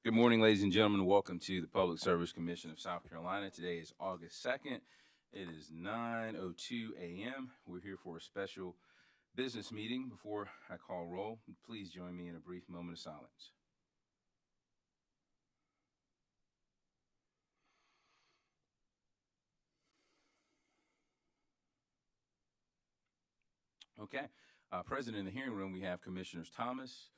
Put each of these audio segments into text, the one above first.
Good morning, ladies and gentlemen. Welcome to the Public Service Commission of South Carolina. Today is August 2nd. It is 9:02 a.m. We're here for a special business meeting. Before I call roll, please join me in a brief moment of silence. Okay. Present in the hearing room, we have Commissioners Thomas,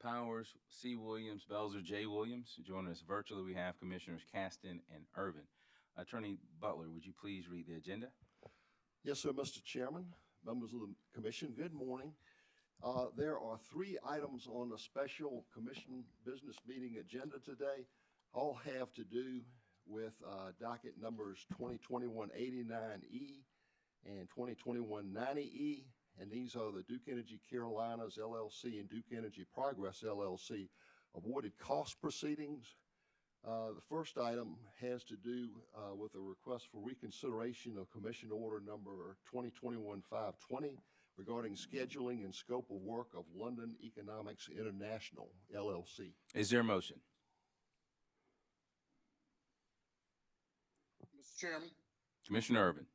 Powers, C. Williams, Belzer, J. Williams. Joining us virtually, we have Commissioners Caston and Irvin. Attorney Butler, would you please read the agenda? Yes, sir, Mr. Chairman, members of the commission, good morning. There are 3 items on the special commission business meeting agenda today. All have to do with docket numbers 2021-89E and 2021-90E. And these are the Duke Energy Carolinas LLC and Duke Energy Progress LLC awarded cost proceedings. The first item has to do with a request for reconsideration of Commission Order number 2021-520 regarding scheduling and scope of work of London Economics International, LLC. Is there a motion? Mr. Chairman, Commissioner Irvin.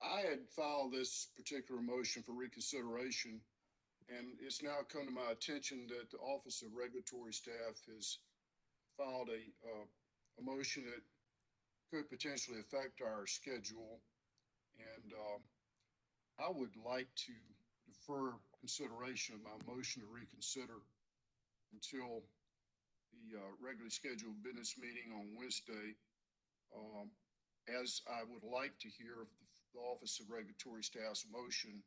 I had filed this particular motion for reconsideration, and it's now come to my attention that the Office of Regulatory Staff has filed a motion that could potentially affect our schedule. And I would like to defer consideration of my motion to reconsider until the regularly scheduled business meeting on Wednesday, as I would like to hear the Office of Regulatory Staff's motion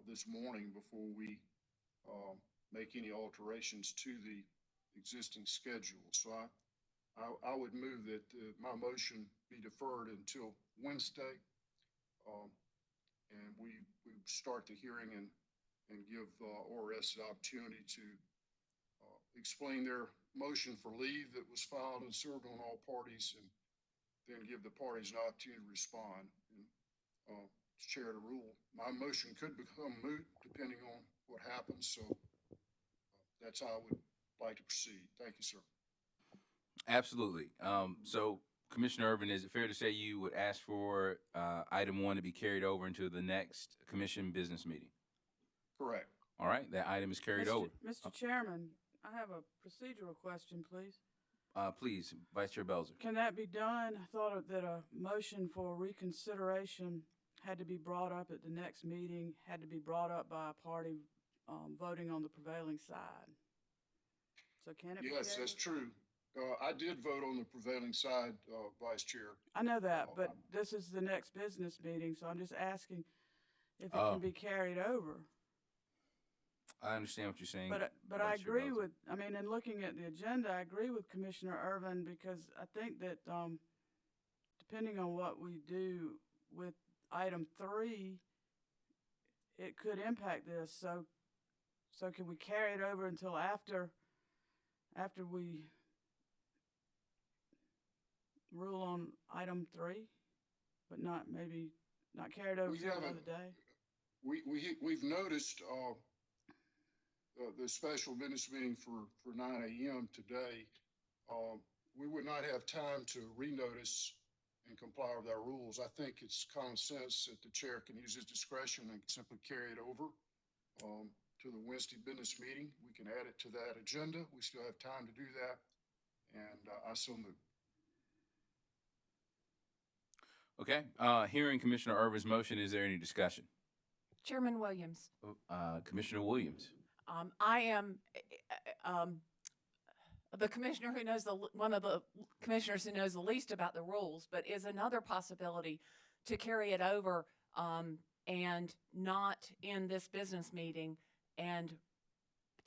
this morning before we make any alterations to the existing schedule. So I would move that my motion be deferred until Wednesday, and we start the hearing and give ORS the opportunity to explain their motion for leave that was filed and served on all parties, and then give the parties an opportunity to respond. And Chair to rule, my motion could become moot depending on what happens. So that's how I would like to proceed. Thank you, sir. Absolutely. So, Commissioner Irvin, is it fair to say you would ask for item 1 to be carried over into the next commission business meeting? Correct. All right, that item is carried over. Mr. Chairman, I have a procedural question, please. Please, Vice Chair Belzer. Can that be done? I thought that a motion for reconsideration had to be brought up at the next meeting, had to be brought up by a party voting on the prevailing side. So can it be? Yes, that's true. I did vote on the prevailing side, Vice Chair. I know that, but this is the next business meeting, so I'm just asking if it can be carried over. I understand what you're saying. But I agree with, I mean, in looking at the agenda, I agree with Commissioner Irvin, because I think that depending on what we do with item 3, it could impact this. So can we carry it over until after we rule on item 3, but not carry it over to another day? We've noticed the special business meeting for 9 a.m. today. We would not have time to renotice and comply with our rules. I think it's common sense that the chair can use his discretion and simply carry it over to the Wednesday business meeting. We can add it to that agenda. We still have time to do that, and I so move. Okay. Hearing Commissioner Irvin's motion, is there any discussion? Chairman Williams. Commissioner Williams. I am the commissioner who knows one of the commissioners who knows the least about the rules, but is another possibility to carry it over and not in this business meeting, and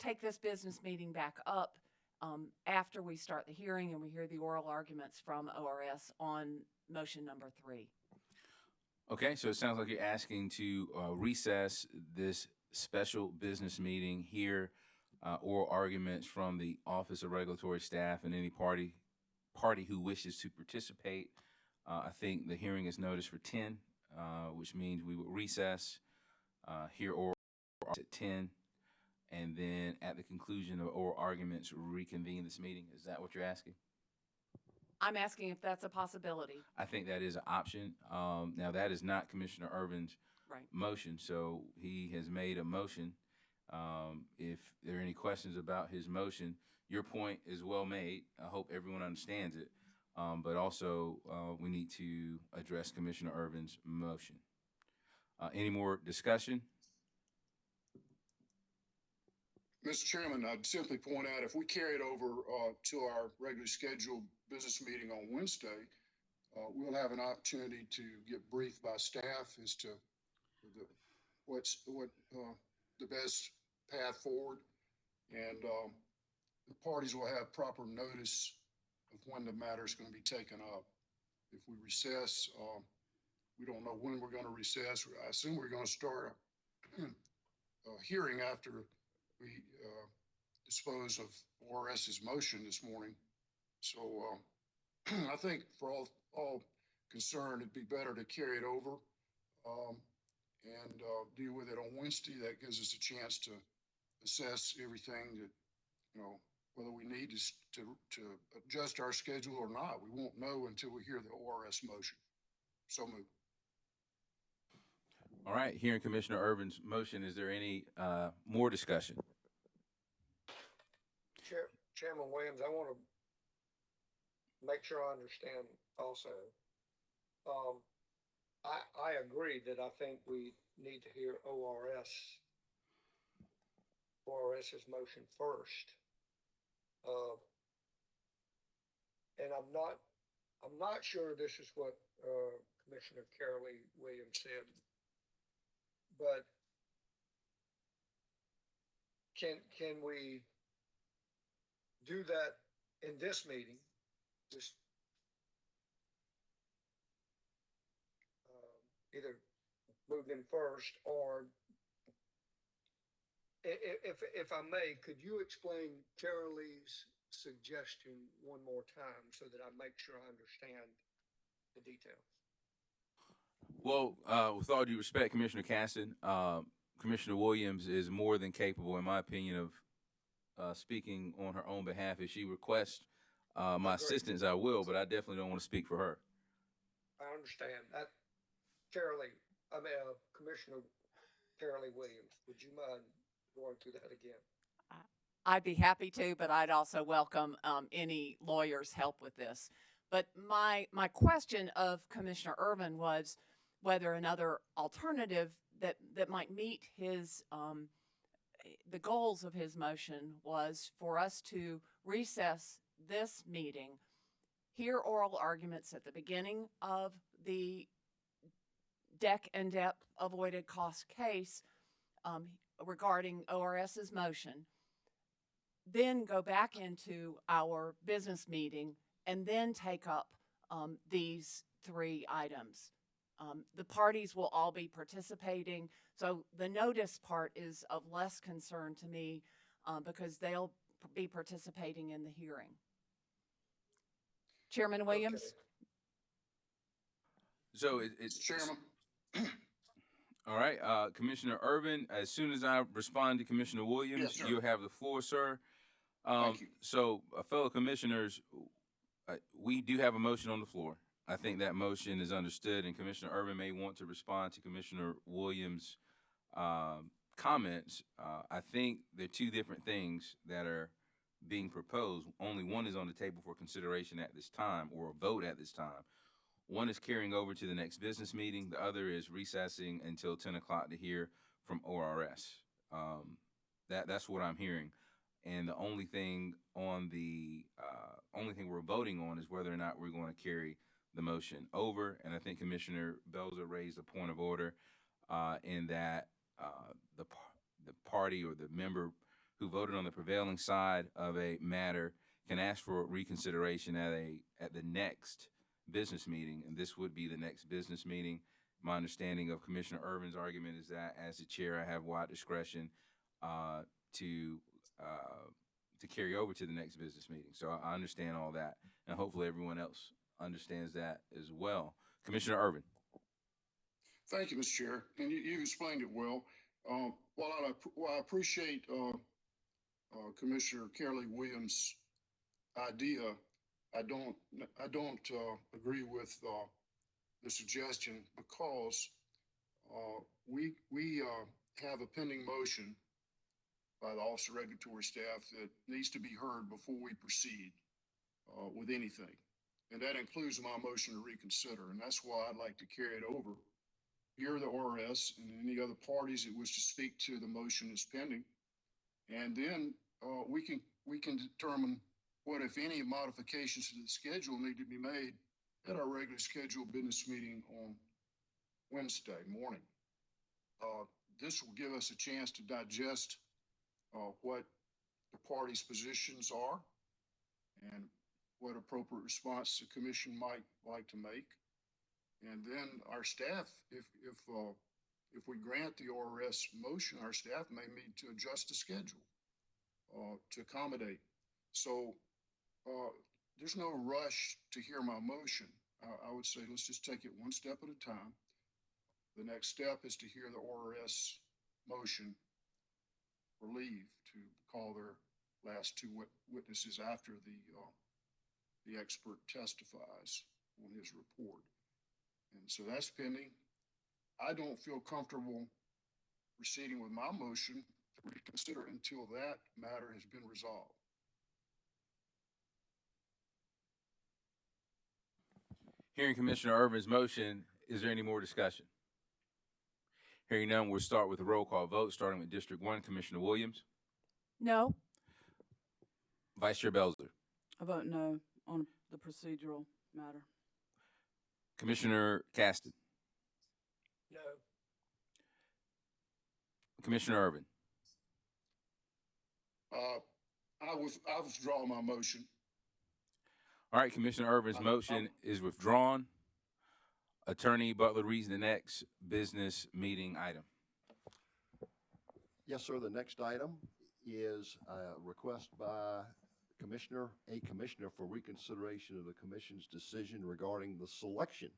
take this business meeting back up after we start the hearing and we hear the oral arguments from ORS on motion number 3. Okay, so it sounds like you're asking to recess this special business meeting, hear oral arguments from the Office of Regulatory Staff and any party who wishes to participate. I think the hearing is noticed for 10, which means we will recess, hear oral at 10, and then at the conclusion of oral arguments, reconvene this meeting. Is that what you're asking? I'm asking if that's a possibility. I think that is an option. Now, that is not Commissioner Urban's Right. motion, so he has made a motion. If there are any questions about his motion, your point is well made. I hope everyone understands it. But also, we need to address Commissioner Urban's motion. Any more discussion? Mr. Chairman, I'd simply point out, if we carry it over to our regularly scheduled business meeting on Wednesday, we'll have an opportunity to get briefed by staff as to what the best path forward, and the parties will have proper notice of when the matter is going to be taken up. If we recess, we don't know when we're going to recess. I assume we're going to start a hearing after we dispose of ORS's motion this morning. So I think for all concerned, it'd be better to carry it over and deal with it on Wednesday. That gives us a chance to assess everything that, whether we need to adjust our schedule or not. We won't know until we hear the ORS motion. So moved. All right, hearing Commissioner Urban's motion, is there any more discussion? Chairman Williams, I want to make sure I understand also. I agree that I think we need to hear ORS's motion first. And I'm not sure this is what Commissioner Carolee Williams said, but can we do that in this meeting? Just either move them first, or if I may, could you explain Carolee's suggestion one more time so that I make sure I understand the details? Well, with all due respect, Commissioner Caston, Commissioner Williams is more than capable, in my opinion, of speaking on her own behalf. If she requests my assistance, I will, but I definitely don't want to speak for her. I understand that. Commissioner Carolee Williams, would you mind going through that again? I'd be happy to, but I'd also welcome any lawyer's help with this. But my question of Commissioner Urban was whether another alternative that might meet his the goals of his motion was for us to recess this meeting, hear oral arguments at the beginning of the DEC and DEP avoided cost case regarding ORS's motion, then go back into our business meeting and then take up these three items. The parties will all be participating, so the notice part is of less concern to me because they'll be participating in the hearing. Chairman Williams? Okay. So it's Chairman. All right, Commissioner Urban, as soon as I respond to Commissioner Williams, Yes, you'll have the floor, sir. Thank you. So, fellow commissioners, we do have a motion on the floor. I think that motion is understood, and Commissioner Urban may want to respond to Commissioner Williams' comments. I think there are two different things that are being proposed. Only one is on the table for consideration at this time, or a vote at this time. One is carrying over to the next business meeting. The other is recessing until 10 o'clock to hear from ORS. That's what I'm hearing. And the only thing we're voting on is whether or not we're going to carry the motion over. And I think Commissioner Belzer raised a point of order in that the party or the member who voted on the prevailing side of a matter can ask for reconsideration at the next business meeting, and this would be the next business meeting. My understanding of Commissioner Urban's argument is that as the chair, I have wide discretion to carry over to the next business meeting. So I understand all that, and hopefully everyone else understands that as well. Commissioner Urban. Thank you, Mr. Chair. And you explained it well. Well, I appreciate, Commissioner Carely Williams' idea. I don't agree with, the suggestion because, we have a pending motion by the Office of Regulatory Staff that needs to be heard before we proceed, with anything. And that includes my motion to reconsider, and that's why I'd like to carry it over. Hear the ORS and any other parties that wish to speak to the motion is pending. And then, we can determine what, if any, modifications to the schedule need to be made at our regularly scheduled business meeting on Wednesday morning. This will give us a chance to digest, what the parties' positions are and what appropriate response the commission might like to make. And then our staff, if we grant the ORS motion, our staff may need to adjust the schedule, to accommodate. So, there's no rush to hear my motion. I would say let's just take it one step at a time. The next step is to hear the ORS motion for leave to call their last two witnesses after the expert testifies on his report. And so that's pending. I don't feel comfortable proceeding with my motion to reconsider until that matter has been resolved. Hearing Commissioner Irvin's motion, is there any more discussion? Hearing none, we'll start with a roll call vote, starting with District 1, Commissioner Williams. No. Vice Chair Belzer. I vote no on the procedural matter. Commissioner Caston. No. Commissioner Irvin. I withdraw my motion. All right, Commissioner Irvin's motion is withdrawn. Attorney Butler reads the next business meeting item. Yes, sir. The next item is a request by a commissioner for reconsideration of the commission's decision regarding the selection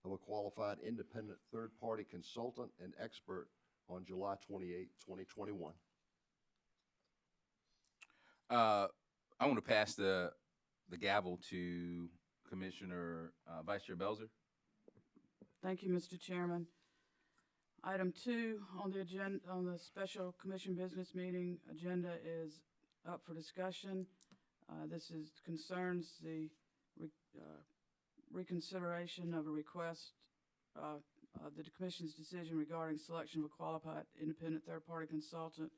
of a qualified independent third-party consultant and expert on July 28, 2021. I want to pass the gavel to Commissioner Vice Chair Belzer. Thank you, Mr. Chairman. Item 2 on the agenda, on the special commission business meeting agenda, is up for discussion. This concerns the reconsideration of a request of the commission's decision regarding selection of a qualified independent third-party consultant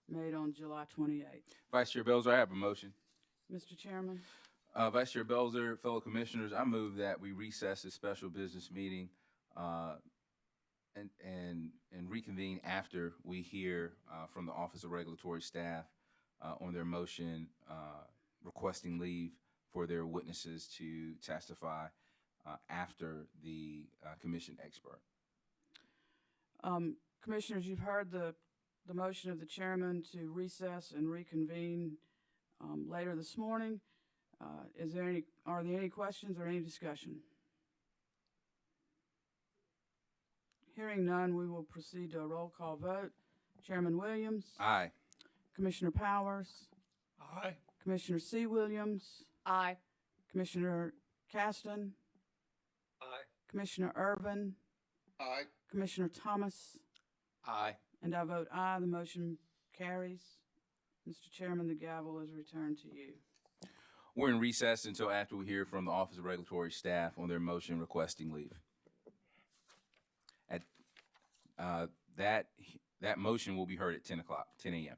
made on July 28th. Vice Chair Belzer, I have a motion. Mr. Chairman. Vice Chair Belzer, fellow commissioners, I move that we recess this special business meeting and reconvene after we hear from the Office of Regulatory Staff on their motion requesting leave for their witnesses to testify after the commission expert. Commissioners, you've heard the motion of the chairman to recess and reconvene later this morning. Are there any questions or any discussion? Hearing none, we will proceed to a roll call vote. Chairman Williams? Aye. Commissioner Powers? Aye. Commissioner C. Williams? Aye. Commissioner Caston? Aye. Commissioner Irvin? Aye. Commissioner Thomas? Aye. And I vote aye. The motion carries. Mr. Chairman, the gavel is returned to you. We're in recess until after we hear from the Office of Regulatory Staff on their motion requesting leave. At that motion will be heard at 10 a.m.